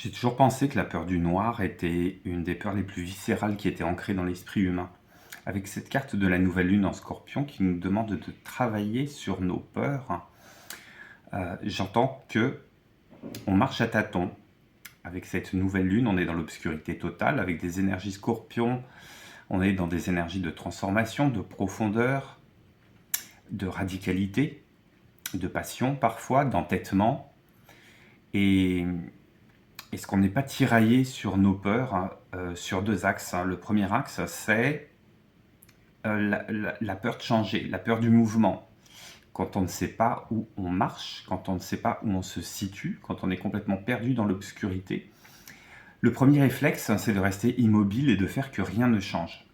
J'ai toujours pensé que la peur du noir était une des peurs les plus viscérales qui étaient ancrées dans l'esprit humain. Avec cette carte de la nouvelle lune en Scorpion qui nous demande de travailler sur nos peurs, j'entends que on marche à tâtons. Avec cette nouvelle lune, on est dans l'obscurité totale. Avec des énergies Scorpion, on est dans des énergies de transformation, de profondeur, de radicalité, de passion parfois, d'entêtement. Et est-ce qu'on n'est pas tiraillé sur nos peurs sur deux axes, hein. Le premier axe, c'est la peur de changer, la peur du mouvement. Quand on ne sait pas où on marche, quand on ne sait pas où on se situe, quand on est complètement perdu dans l'obscurité, le premier réflexe, c'est de rester immobile et de faire que rien ne change.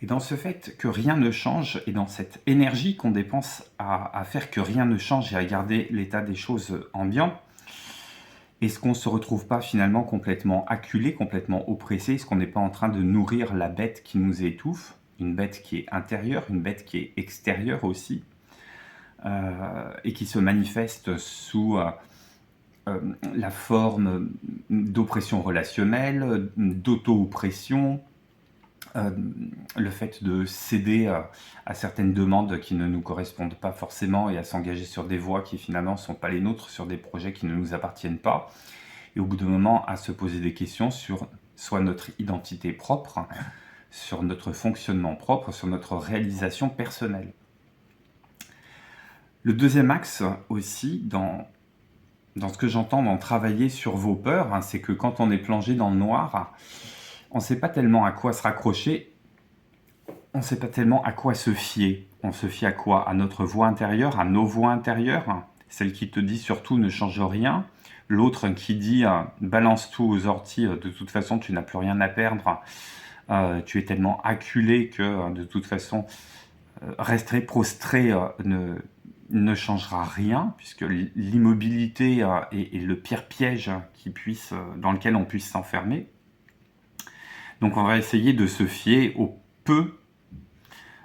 Et dans ce fait que rien ne change, et dans cette énergie qu'on dépense à faire que rien ne change et à garder l'état des choses ambiant, est-ce qu'on ne se retrouve pas finalement complètement acculé, complètement oppressé? Est-ce qu'on n'est pas en train de nourrir la bête qui nous étouffe? Une bête qui est intérieure, une bête qui est extérieure aussi, et qui se manifeste sous la forme d'oppression relationnelle, d'auto-oppression, le fait de céder à certaines demandes qui ne nous correspondent pas forcément et à s'engager sur des voies qui finalement ne sont pas les nôtres, sur des projets qui ne nous appartiennent pas. Et au bout d'un moment, à se poser des questions sur soit notre identité propre, sur notre fonctionnement propre, sur notre réalisation personnelle. Le deuxième axe aussi, dans ce que j'entends dans travailler sur vos peurs, c'est que quand on est plongé dans le noir, on ne sait pas tellement à quoi se raccrocher, on ne sait pas tellement à quoi se fier. On se fie à quoi? À notre voix intérieure, à nos voix intérieures, celle qui te dit surtout ne change rien, l'autre qui dit balance tout aux orties, de toute façon tu n'as plus rien à perdre, tu es tellement acculé que de toute façon rester prostré ne changera rien, puisque l'immobilité est le pire piège dans lequel on puisse s'enfermer. Donc on va essayer de se fier au peu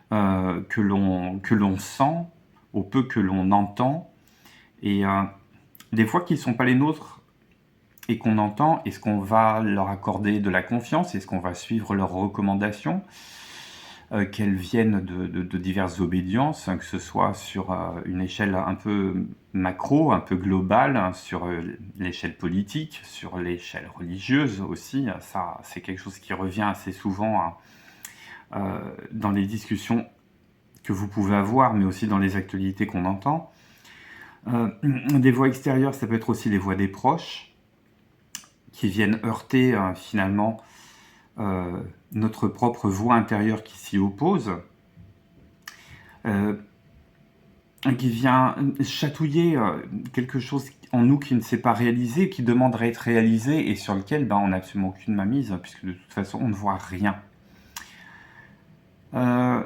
que l'on sent, au peu que l'on entend, et des fois qui ne sont pas les nôtres et qu'on entend, est-ce qu'on va leur accorder de la confiance? Est-ce qu'on va suivre leurs recommandations, qu'elles viennent de diverses obédiences, que ce soit sur une échelle un peu macro, un peu globale, sur l'échelle politique, sur l'échelle religieuse aussi? Ça, c'est quelque chose qui revient assez souvent dans les discussions que vous pouvez avoir, mais aussi dans les actualités qu'on entend. Des voix extérieures, ça peut être aussi les voix des proches, qui viennent heurter finalement notre propre voix intérieure qui s'y oppose, qui vient chatouiller quelque chose en nous qui ne s'est pas réalisé, qui demanderait à être réalisé et sur lequel on n'a absolument aucune mainmise, puisque de toute façon on ne voit rien. On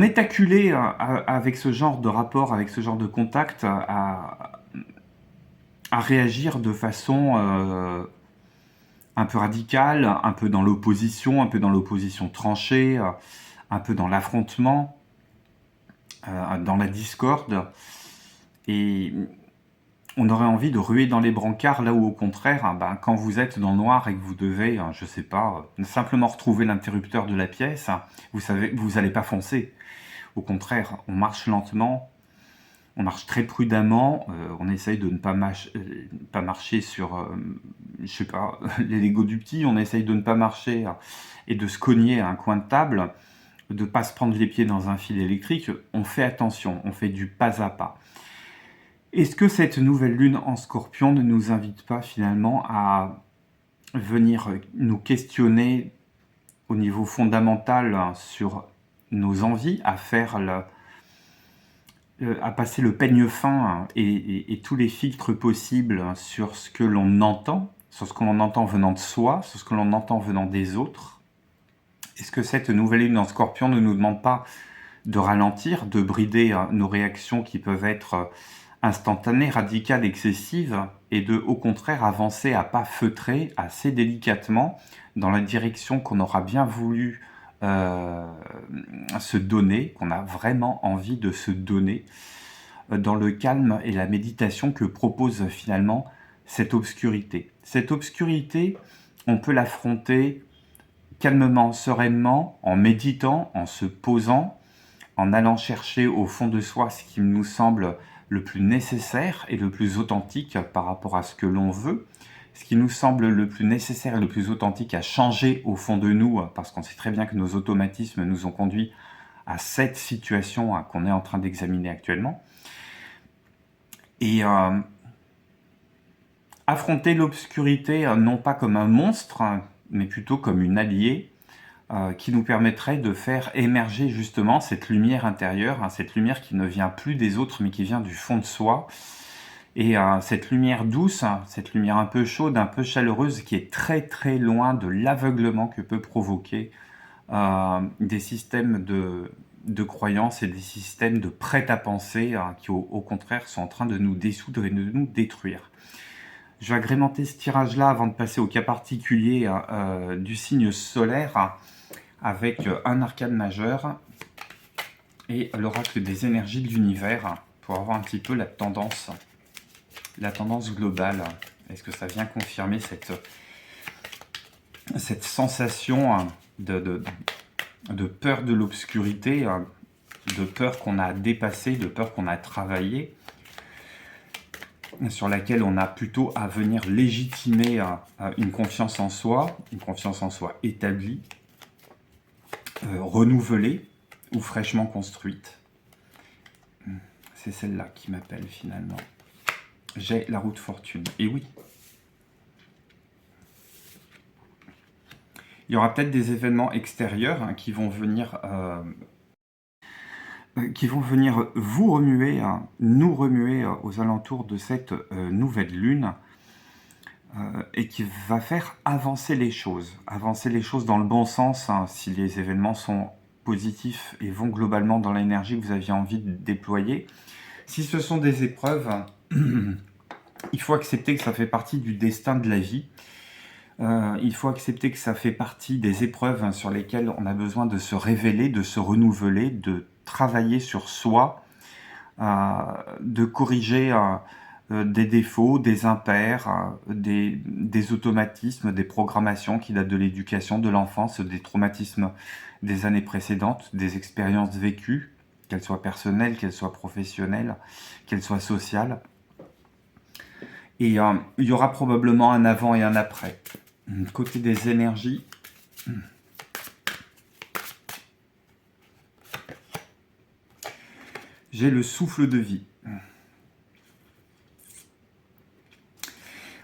est acculé avec ce genre de rapport, avec ce genre de contact, à réagir de façon un peu radicale, un peu dans l'opposition tranchée, un peu dans l'affrontement, dans la discorde. Et on aurait envie de ruer dans les brancards, là où au contraire, quand vous êtes dans le noir et que vous devez, je sais pas, simplement retrouver l'interrupteur de la pièce, vous savez, vous n'allez pas foncer. Au contraire, on marche lentement, on marche très prudemment, on essaye de ne pas marcher sur, je sais pas, les Legos du petit, on essaye de ne pas marcher et de se cogner à un coin de table, de ne pas se prendre les pieds dans un fil électrique. On fait attention, on fait du pas à pas. Est-ce que cette nouvelle lune en Scorpion ne nous invite pas finalement à venir nous questionner au niveau fondamental sur nos envies, à passer le peigne fin et tous les filtres possibles sur ce que l'on entend, sur ce que l'on entend venant de soi, sur ce que l'on entend venant des autres? Est-ce que cette nouvelle lune en Scorpion ne nous demande pas de ralentir, de brider nos réactions qui peuvent être instantanée, radicale, excessive, et de, au contraire, avancer à pas feutrés, assez délicatement, dans la direction qu'on aura bien voulu se donner, qu'on a vraiment envie de se donner, dans le calme et la méditation que propose finalement cette obscurité. Cette obscurité, on peut l'affronter calmement, sereinement, en méditant, en se posant, en allant chercher au fond de soi ce qui nous semble le plus nécessaire et le plus authentique par rapport à ce que l'on veut, ce qui nous semble le plus nécessaire et le plus authentique à changer au fond de nous, parce qu'on sait très bien que nos automatismes nous ont conduits à cette situation qu'on est en train d'examiner actuellement. Et affronter l'obscurité non pas comme un monstre, mais plutôt comme une alliée qui nous permettrait de faire émerger justement cette lumière intérieure, cette lumière qui ne vient plus des autres mais qui vient du fond de soi. Et cette lumière douce, cette lumière un peu chaude, un peu chaleureuse, qui est très très loin de l'aveuglement que peut provoquer des systèmes de croyances et des systèmes de prêt-à-penser qui au contraire sont en train de nous dissoudre et de nous détruire. Je vais agrémenter ce tirage-là avant de passer au cas particulier du signe solaire avec un arcane majeur et l'oracle des énergies de l'univers pour avoir un petit peu la tendance globale. Est-ce que ça vient confirmer cette sensation de peur de l'obscurité, de peur qu'on a dépassée, de peur qu'on a travaillé, sur laquelle on a plutôt à venir légitimer une confiance en soi établie, renouvelée ou fraîchement construite. C'est celle-là qui m'appelle finalement. J'ai la roue de fortune. Et oui. Il y aura peut-être des événements extérieurs qui vont venir vous remuer, nous remuer aux alentours de cette nouvelle lune et qui va faire avancer les choses dans le bon sens si les événements sont positifs et vont globalement dans l'énergie que vous aviez envie de déployer. Si ce sont des épreuves, il faut accepter que ça fait partie du destin de la vie. Il faut accepter que ça fait partie des épreuves sur lesquelles on a besoin de se révéler, de se renouveler, de travailler sur soi, de corriger des défauts, des impairs, des automatismes, des programmations qui datent de l'éducation, de l'enfance, des traumatismes des années précédentes, des expériences vécues, qu'elles soient personnelles, qu'elles soient professionnelles, qu'elles soient sociales. Et il y aura probablement un avant et un après. Côté des énergies, j'ai le souffle de vie.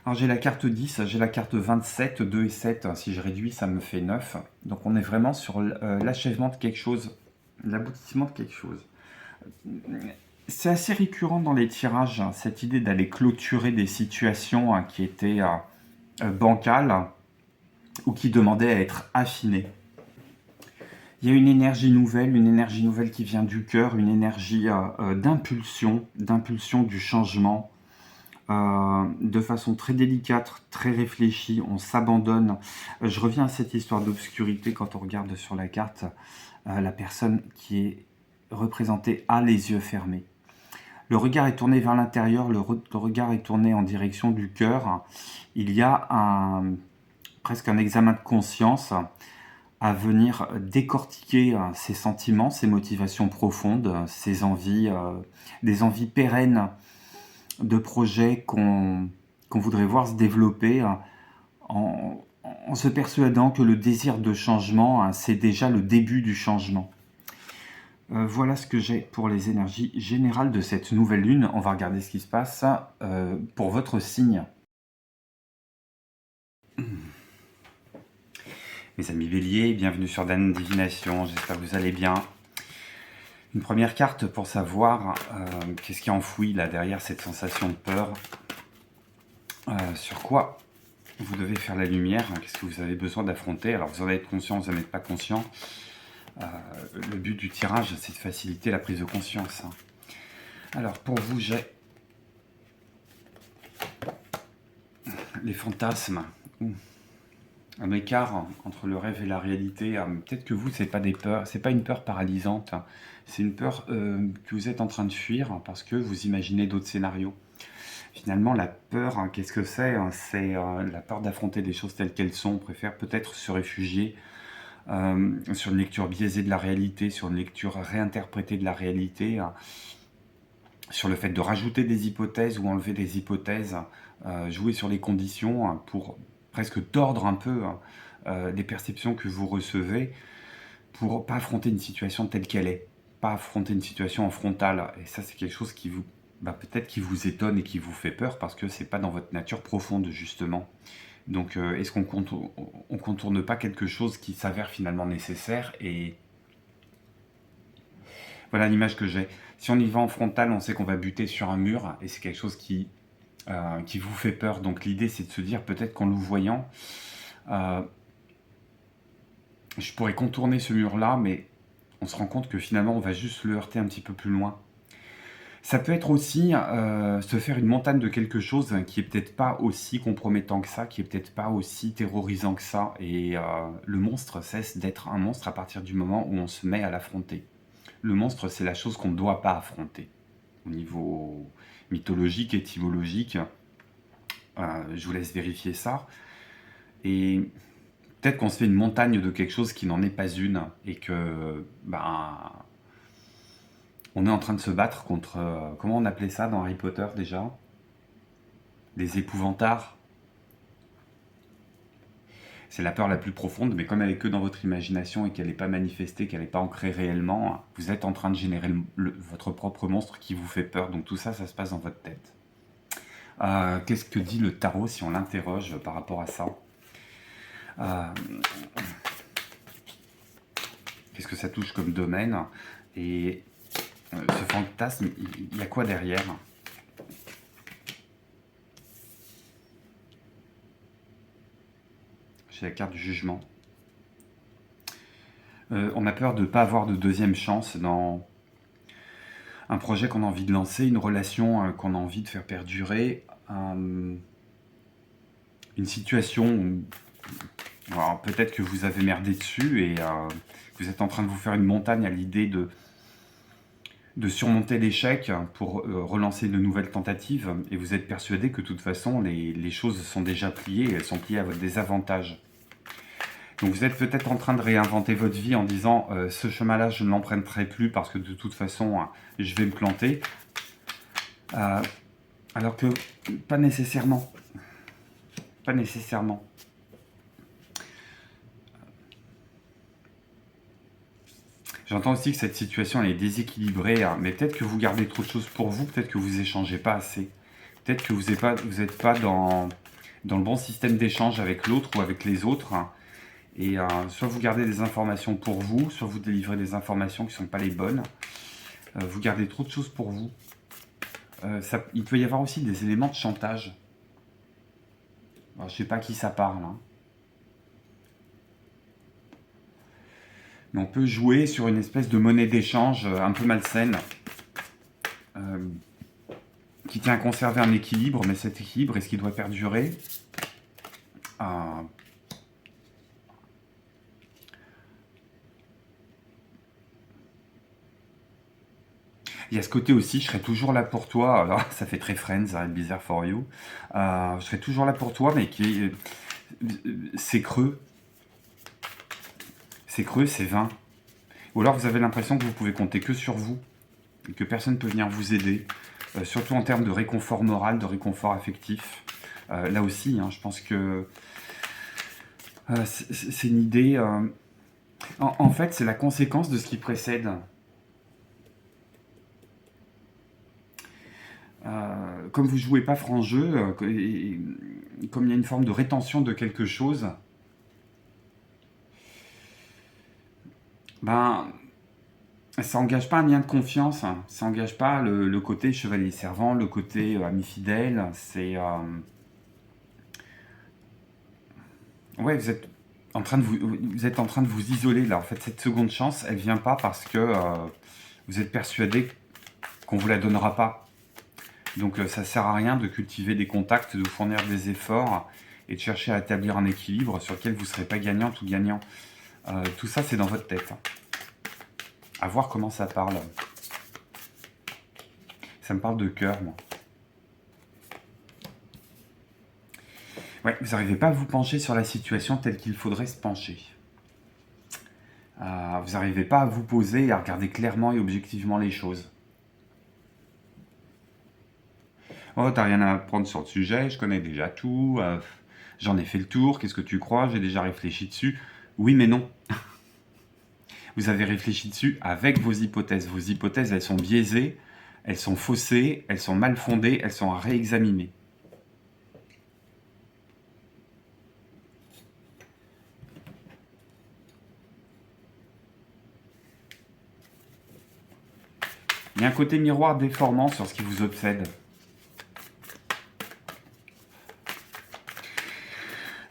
Alors j'ai la carte 10, j'ai la carte 27, 2 et 7, si je réduis ça me fait 9. Donc on est vraiment sur l'achèvement de quelque chose, l'aboutissement de quelque chose. C'est assez récurrent dans les tirages, cette idée d'aller clôturer des situations qui étaient bancales ou qui demandaient à être affinées. Il y a une énergie nouvelle qui vient du cœur, une énergie d'impulsion du changement, de façon très délicate, très réfléchie, on s'abandonne. Je reviens à cette histoire d'obscurité quand on regarde sur la carte, la personne qui est représentée a les yeux fermés. Le regard est tourné vers l'intérieur, le regard est tourné en direction du cœur. Il y a presque un examen de conscience à venir décortiquer ses sentiments, ses motivations profondes, ses envies, des envies pérennes de projets qu'on voudrait voir se développer en se persuadant que le désir de changement, c'est déjà le début du changement. Voilà ce que j'ai pour les énergies générales de cette nouvelle lune. On va regarder ce qui se passe pour votre signe. Mes amis Bélier, bienvenue sur Dan Divination, j'espère que vous allez bien. Une première carte pour savoir qu'est-ce qui est enfoui là derrière cette sensation de peur. Sur quoi vous devez faire la lumière, qu'est-ce que vous avez besoin d'affronter. Alors vous en êtes conscient, vous n'en êtes pas conscient. Le but du tirage, c'est de faciliter la prise de conscience. Alors pour vous, j'ai les fantasmes. Un écart entre le rêve et la réalité. Peut-être que vous, c'est pas des peurs, c'est pas une peur paralysante. C'est une peur que vous êtes en train de fuir parce que vous imaginez d'autres scénarios. Finalement, la peur, hein, qu'est-ce que c'est? Hein, c'est la peur d'affronter des choses telles qu'elles sont. On préfère peut-être se réfugier sur une lecture biaisée de la réalité, sur une lecture réinterprétée de la réalité, hein, sur le fait de rajouter des hypothèses ou enlever des hypothèses, jouer sur les conditions hein, pour presque tordre un peu hein, les perceptions que vous recevez pour pas affronter une situation telle qu'elle est, pas affronter une situation en frontale. Et ça, c'est quelque chose qui vous, peut-être qui vous étonne et qui vous fait peur parce que c'est pas dans votre nature profonde justement. Donc, est-ce qu'on contourne pas quelque chose qui s'avère finalement nécessaire? Et voilà l'image que j'ai. Si on y va en frontal, on sait qu'on va buter sur un mur et c'est quelque chose qui vous fait peur. Donc l'idée, c'est de se dire peut-être qu'en le voyant, euh, je pourrais contourner ce mur-là, mais on se rend compte que finalement, on va juste le heurter un petit peu plus loin. Ça peut être aussi se faire une montagne de quelque chose qui est peut-être pas aussi compromettant que ça, qui est peut-être pas aussi terrorisant que ça. Et le monstre cesse d'être un monstre à partir du moment où on se met à l'affronter. Le monstre, c'est la chose qu'on ne doit pas affronter. Au niveau mythologique, étymologique, je vous laisse vérifier ça. Et peut-être qu'on se fait une montagne de quelque chose qui n'en est pas une, et que on est en train de se battre contre, comment on appelait ça dans Harry Potter déjà? Des épouvantards. C'est la peur la plus profonde, mais comme elle est que dans votre imagination et qu'elle n'est pas manifestée, qu'elle n'est pas ancrée réellement, vous êtes en train de générer votre propre monstre qui vous fait peur. Donc tout ça, ça se passe dans votre tête. Qu'est-ce que dit le tarot si on l'interroge par rapport à ça? Qu'est-ce que ça touche comme domaine? Et ce fantasme, il y a quoi derrière? J'ai la carte du jugement. On a peur de ne pas avoir de deuxième chance dans un projet qu'on a envie de lancer, une relation qu'on a envie de faire perdurer, une situation où peut-être que vous avez merdé dessus et vous êtes en train de vous faire une montagne à l'idée de surmonter l'échec pour relancer de nouvelles tentatives et vous êtes persuadé que de toute façon les choses sont déjà pliées et elles sont pliées à votre désavantage. Donc vous êtes peut-être en train de réinventer votre vie en disant ce chemin-là je ne l'emprunterai plus parce que de toute façon je vais me planter. Alors que pas nécessairement. Pas nécessairement. J'entends aussi que cette situation elle est déséquilibrée, hein, mais peut-être que vous gardez trop de choses pour vous, peut-être que vous échangez pas assez. Peut-être que vous n'êtes pas dans le bon système d'échange avec l'autre ou avec les autres. Hein. Et soit vous gardez des informations pour vous, soit vous délivrez des informations qui ne sont pas les bonnes. Vous gardez trop de choses pour vous. Il peut y avoir aussi des éléments de chantage. Alors, je ne sais pas à qui ça parle. Hein. Mais on peut jouer sur une espèce de monnaie d'échange un peu malsaine. Qui tient à conserver un équilibre, mais cet équilibre, est-ce qu'il doit perdurer? Il y a ce côté aussi, je serai toujours là pour toi. Alors, ça fait très Friends, hein, Bizarre for You. Je serai toujours là pour toi, mais c'est creux. C'est creux, c'est vain. Ou alors vous avez l'impression que vous pouvez compter que sur vous, et que personne ne peut venir vous aider, surtout en termes de réconfort moral, de réconfort affectif. Là aussi, hein, je pense que c'est une idée... En fait, c'est la conséquence de ce qui précède. Comme vous jouez pas franc jeu, comme il y a une forme de rétention de quelque chose, ça engage pas un lien de confiance, hein. Ça engage pas le côté chevalier servant, le côté ami fidèle. C'est ouais, vous êtes en train de vous isoler là. En fait, cette seconde chance, elle vient pas parce que vous êtes persuadé qu'on vous la donnera pas. Donc ça sert à rien de cultiver des contacts, de fournir des efforts et de chercher à établir un équilibre sur lequel vous ne serez pas gagnant ou gagnant. Tout ça, c'est dans votre tête. À voir comment ça parle. Ça me parle de cœur, moi. Ouais, vous n'arrivez pas à vous pencher sur la situation telle qu'il faudrait se pencher. Vous n'arrivez pas à vous poser et à regarder clairement et objectivement les choses. Oh, t'as rien à apprendre sur le sujet, je connais déjà tout, j'en ai fait le tour, qu'est-ce que tu crois, j'ai déjà réfléchi dessus. Oui, mais non. Vous avez réfléchi dessus avec vos hypothèses. Vos hypothèses, elles sont biaisées, elles sont faussées, elles sont mal fondées, elles sont à réexaminer. Il y a un côté miroir déformant sur ce qui vous obsède.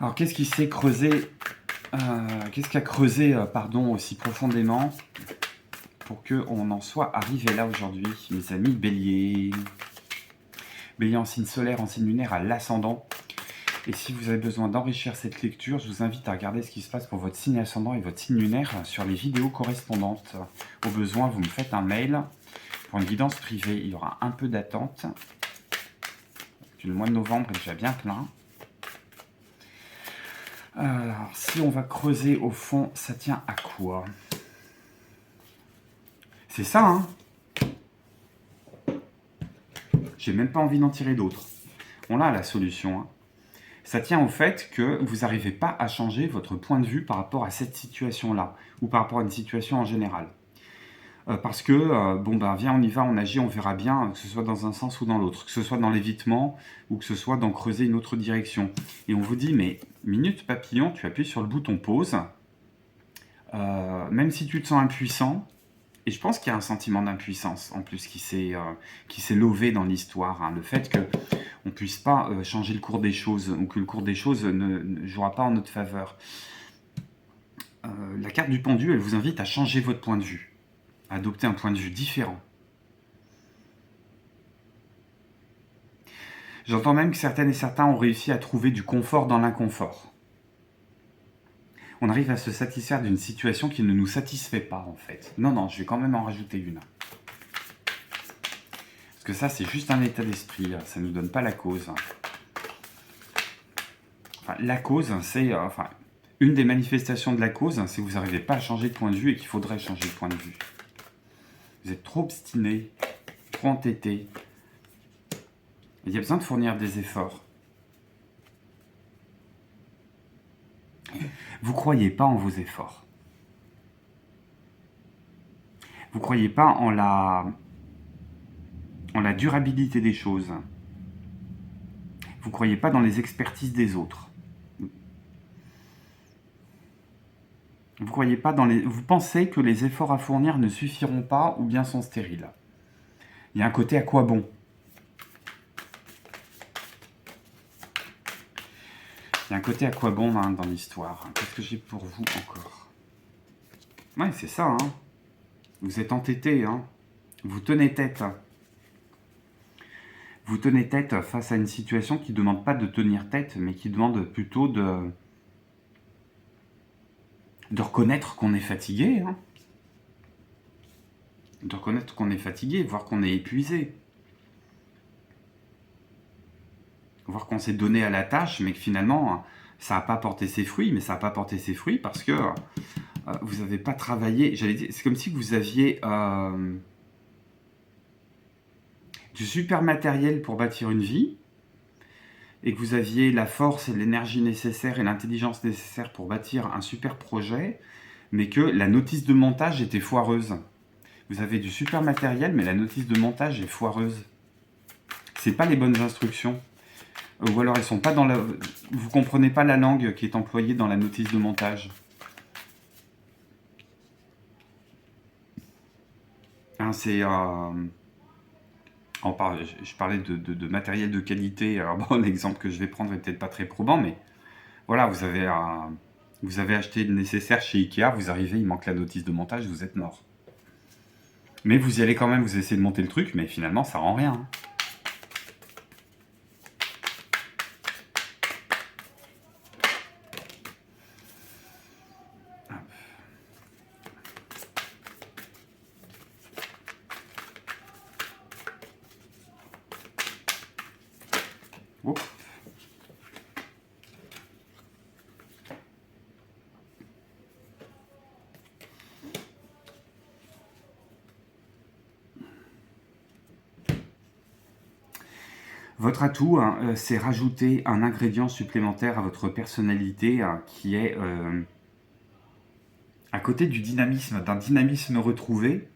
Alors, qu'est-ce qui s'est creusé qu'est-ce qui a creusé, pardon, aussi profondément pour qu'on en soit arrivé là aujourd'hui, mes amis Bélier. Bélier en signe solaire, en signe lunaire à l'ascendant. Et si vous avez besoin d'enrichir cette lecture, je vous invite à regarder ce qui se passe pour votre signe ascendant et votre signe lunaire sur les vidéos correspondantes. Au besoin, vous me faites un mail pour une guidance privée. Il y aura un peu d'attente. Le mois de novembre est déjà bien plein. Alors, si on va creuser au fond, ça tient à quoi? C'est ça, hein? J'ai même pas envie d'en tirer d'autres. On a la solution, hein. Ça tient au fait que vous n'arrivez pas à changer votre point de vue par rapport à cette situation-là, ou par rapport à une situation en général. Parce que, bon ben viens, on y va, on agit, on verra bien, que ce soit dans un sens ou dans l'autre, que ce soit dans l'évitement, ou que ce soit dans creuser une autre direction. Et on vous dit, mais minute papillon, tu appuies sur le bouton pause, même si tu te sens impuissant, et je pense qu'il y a un sentiment d'impuissance en plus qui s'est levé dans l'histoire, hein, le fait que on puisse pas changer le cours des choses, ou que le cours des choses ne jouera pas en notre faveur. La carte du pendu, elle vous invite à changer votre point de vue, à adopter un point de vue différent. J'entends même que certaines et certains ont réussi à trouver du confort dans l'inconfort. On arrive à se satisfaire d'une situation qui ne nous satisfait pas, en fait. Non, non, je vais quand même en rajouter une. Parce que ça, c'est juste un état d'esprit, ça ne nous donne pas la cause. Enfin, la cause, c'est... une des manifestations de la cause, c'est que vous n'arrivez pas à changer de point de vue et qu'il faudrait changer de point de vue. Vous êtes trop obstiné, trop entêté. Il y a besoin de fournir des efforts. Vous ne croyez pas en vos efforts. Vous ne croyez pas en la durabilité des choses. Vous ne croyez pas dans les expertises des autres. Vous croyez pas dans les... Vous pensez que les efforts à fournir ne suffiront pas ou bien sont stériles. Il y a un côté à quoi bon. Il y a un côté à quoi bon hein, dans l'histoire. Qu'est-ce que j'ai pour vous encore? Ouais, c'est ça. Hein. Vous êtes entêté. Hein. Vous tenez tête. Vous tenez tête face à une situation qui ne demande pas de tenir tête, mais qui demande plutôt de reconnaître qu'on est fatigué. Hein. De reconnaître qu'on est fatigué, voir qu'on est épuisé. Voir qu'on s'est donné à la tâche, mais que finalement, ça n'a pas porté ses fruits. Mais ça n'a pas porté ses fruits parce que vous n'avez pas travaillé. J'allais dire, c'est comme si vous aviez du super matériel pour bâtir une vie et que vous aviez la force et l'énergie nécessaire et l'intelligence nécessaire pour bâtir un super projet, mais que la notice de montage était foireuse. Vous avez du super matériel, mais la notice de montage est foireuse. C'est pas les bonnes instructions. Ou alors elles sont pas dans la... Vous comprenez pas la langue qui est employée dans la notice de montage. Hein, c'est... je parlais de matériel de qualité. Alors bon, l'exemple que je vais prendre est peut-être pas très probant, mais voilà, vous avez acheté le nécessaire chez Ikea, vous arrivez, il manque la notice de montage, vous êtes mort. Mais vous y allez quand même, vous essayez de monter le truc, mais finalement ça rend rien. Hein. Oups. Votre atout, hein, c'est rajouter un ingrédient supplémentaire à votre personnalité qui est à côté du dynamisme, d'un dynamisme retrouvé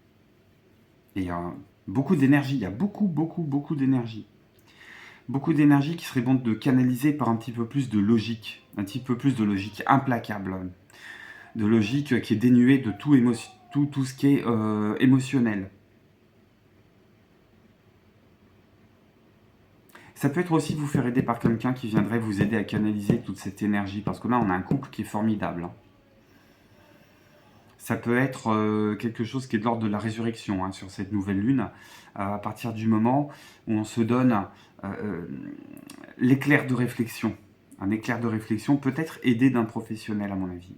et beaucoup d'énergie. Il y a beaucoup d'énergie. Beaucoup d'énergie qui serait bon de canaliser par un petit peu plus de logique, un petit peu plus de logique implacable, de logique qui est dénuée de tout ce qui est émotionnel. Ça peut être aussi vous faire aider par quelqu'un qui viendrait vous aider à canaliser toute cette énergie, parce que là on a un couple qui est formidable. Ça peut être quelque chose qui est de l'ordre de la résurrection sur cette nouvelle lune, à partir du moment où on se donne l'éclair de réflexion. Un éclair de réflexion peut être aidé d'un professionnel à mon avis.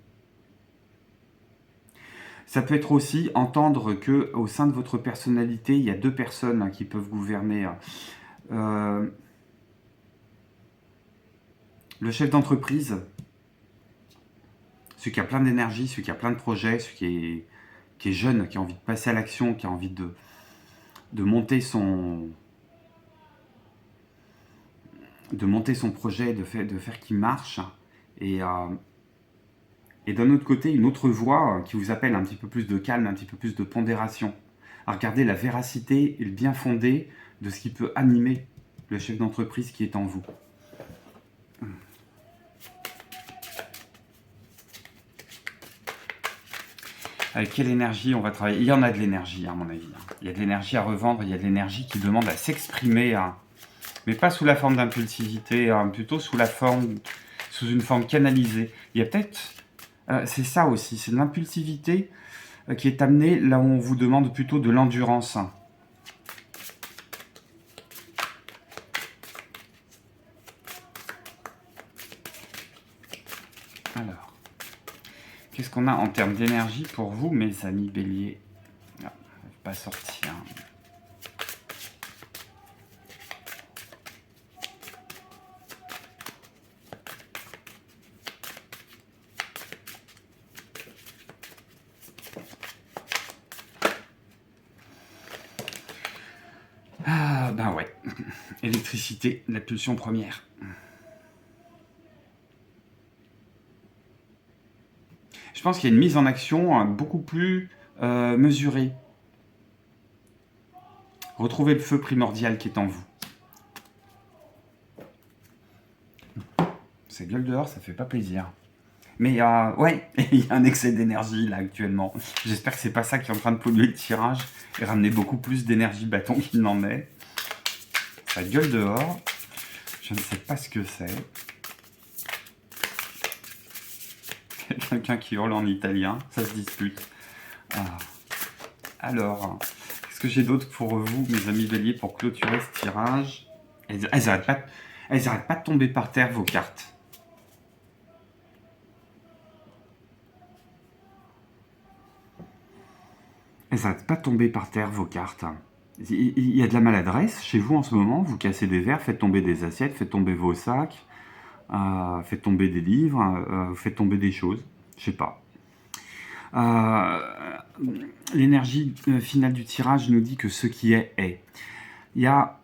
Ça peut être aussi entendre qu'au sein de votre personnalité, il y a deux personnes qui peuvent gouverner. Le chef d'entreprise, celui qui a plein d'énergie, celui qui a plein de projets, celui qui est jeune, qui a envie de passer à l'action, qui a envie de monter son projet, de faire qu'il marche. Et d'un autre côté, une autre voix qui vous appelle un petit peu plus de calme, un petit peu plus de pondération. À regarder la véracité et le bien fondé de ce qui peut animer le chef d'entreprise qui est en vous. Avec quelle énergie on va travailler? Il y en a de l'énergie, à mon avis. Il y a de l'énergie à revendre, il y a de l'énergie qui demande à s'exprimer, mais pas sous la forme d'impulsivité, plutôt sous une forme canalisée. Il y a peut-être... c'est ça aussi, c'est de l'impulsivité qui est amenée là où on vous demande plutôt de l'endurance. Alors, qu'est-ce qu'on a en termes d'énergie pour vous, mes amis béliers? Non, ça ne va pas sortir. Ah, ben ouais. Électricité, la pulsion première. Je pense qu'il y a une mise en action beaucoup plus mesurée. Retrouvez le feu primordial qui est en vous. C'est gueule dehors, ça fait pas plaisir. Mais ouais, il y a un excès d'énergie là actuellement. J'espère que c'est pas ça qui est en train de polluer le tirage et ramener beaucoup plus d'énergie bâton qu'il n'en est. Ça gueule dehors. Je ne sais pas ce que c'est. Quelqu'un qui hurle en italien, ça se dispute. Alors, qu'est-ce que j'ai d'autre pour vous, mes amis béliers, pour clôturer ce tirage? Elles arrêtent pas de tomber par terre, vos cartes. Elles n'arrêtent pas de tomber par terre, vos cartes. Il y a de la maladresse chez vous en ce moment. Vous cassez des verres, faites tomber des assiettes, faites tomber vos sacs, faites tomber des livres, faites tomber des choses. Je sais pas. L'énergie finale du tirage nous dit que ce qui est. Il y a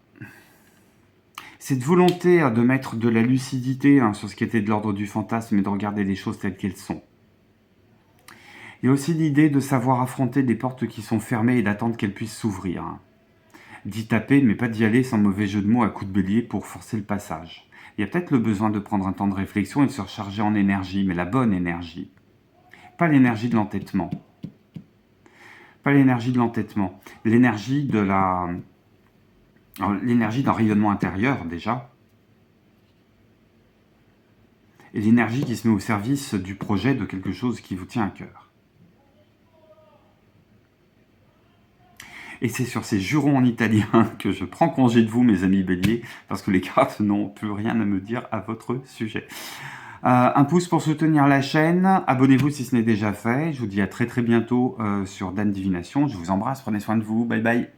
cette volonté de mettre de la lucidité sur ce qui était de l'ordre du fantasme et de regarder les choses telles qu'elles sont. Il y a aussi l'idée de savoir affronter des portes qui sont fermées et d'attendre qu'elles puissent s'ouvrir. D'y taper, mais pas d'y aller sans mauvais jeu de mots à coups de bélier pour forcer le passage. Il y a peut-être le besoin de prendre un temps de réflexion et de se recharger en énergie, mais la bonne énergie. Pas l'énergie de l'entêtement. Pas l'énergie de l'entêtement. L'énergie d'un rayonnement intérieur, déjà. Et l'énergie qui se met au service du projet de quelque chose qui vous tient à cœur. Et c'est sur ces jurons en italien que je prends congé de vous, mes amis béliers, parce que les cartes n'ont plus rien à me dire à votre sujet. Un pouce pour soutenir la chaîne, abonnez-vous si ce n'est déjà fait. Je vous dis à très bientôt sur Dan Divination. Je vous embrasse, prenez soin de vous, bye bye.